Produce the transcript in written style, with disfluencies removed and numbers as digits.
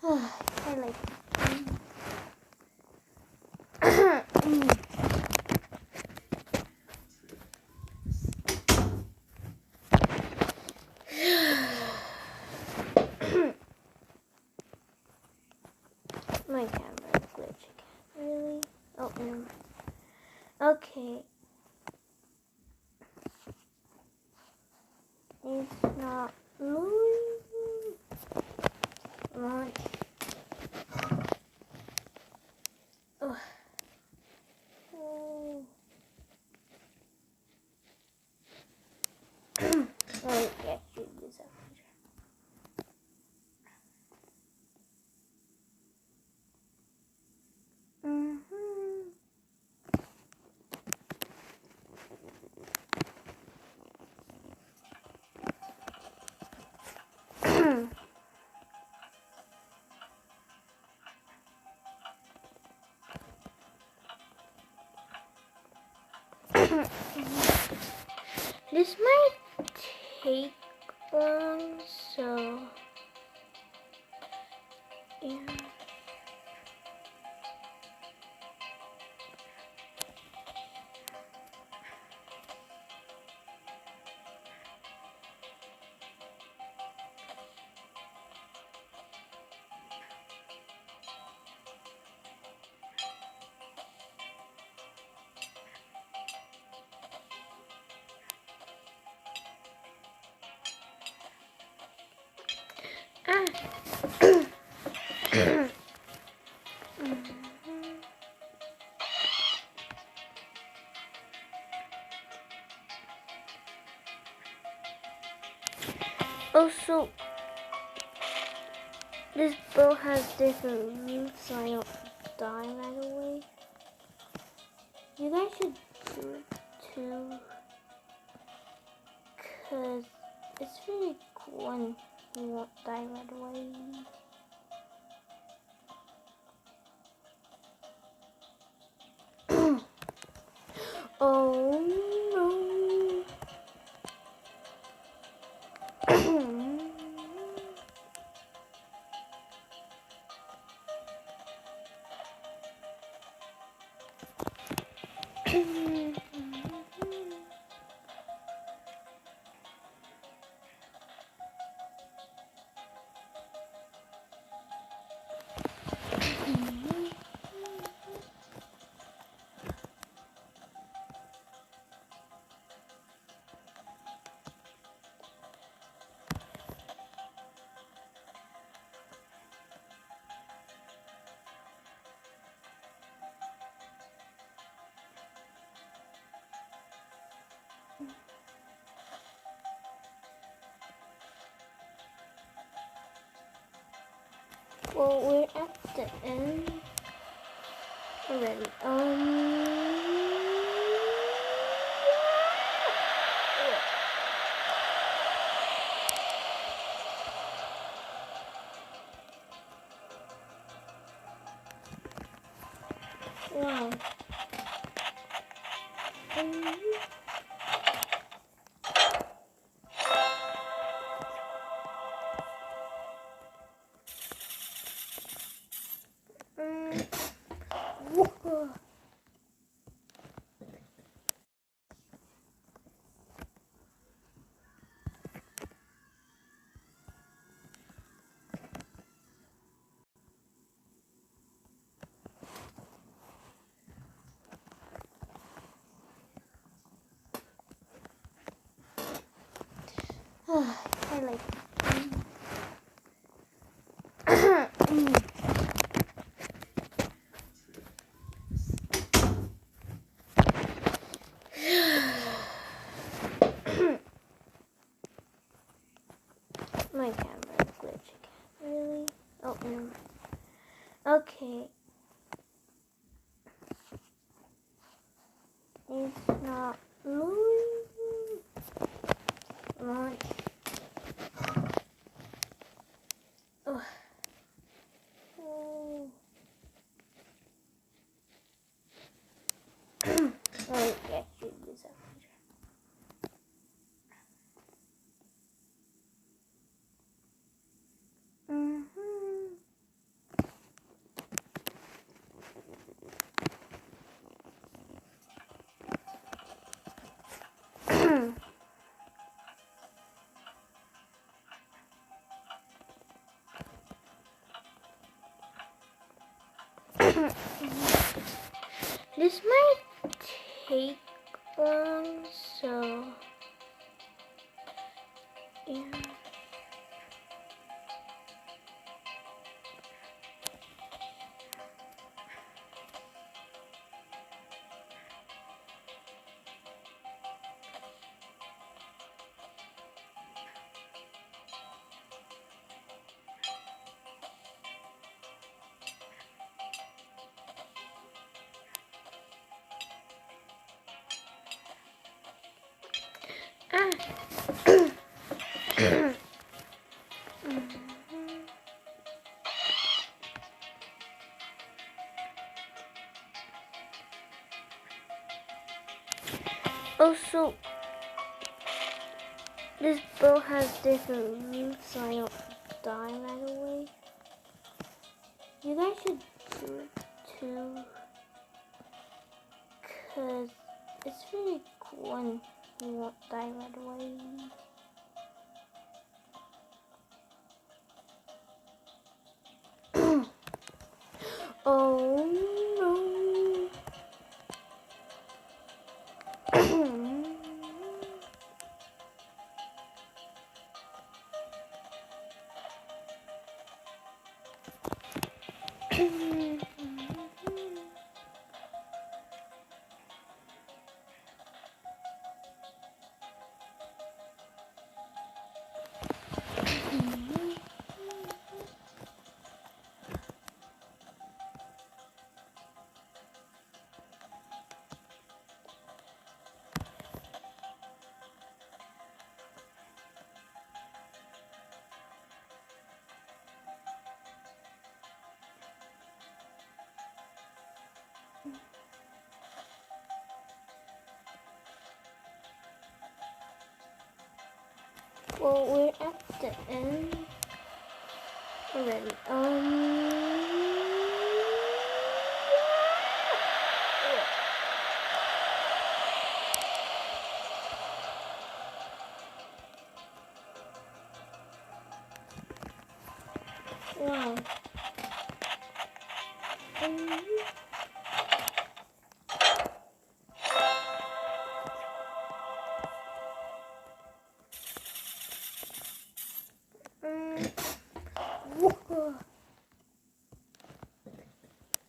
I like my camera glitch again. Really? Oh, no. Okay. It's not moving. Come on. Oh. Oh. Oh, yeah, shoot this up. This might take long, so yeah. Also, this bow has different roots, so I don't die right away. You guys should do it too, cause it's really cool and you won't die right away. Oh no. Well, we're at the end already. Wow. I like my camera glitch again. Really? Oh, no. Okay. It's not moving. Come on. Oh. Oh. Oh, yeah, shoot this up. This might take long, so yeah. Also, this bow has different moves, so I don't die right away. You guys should do it too, cause it's really cool and you won't die right away. Oh no. Well, we're at the end already. Wow.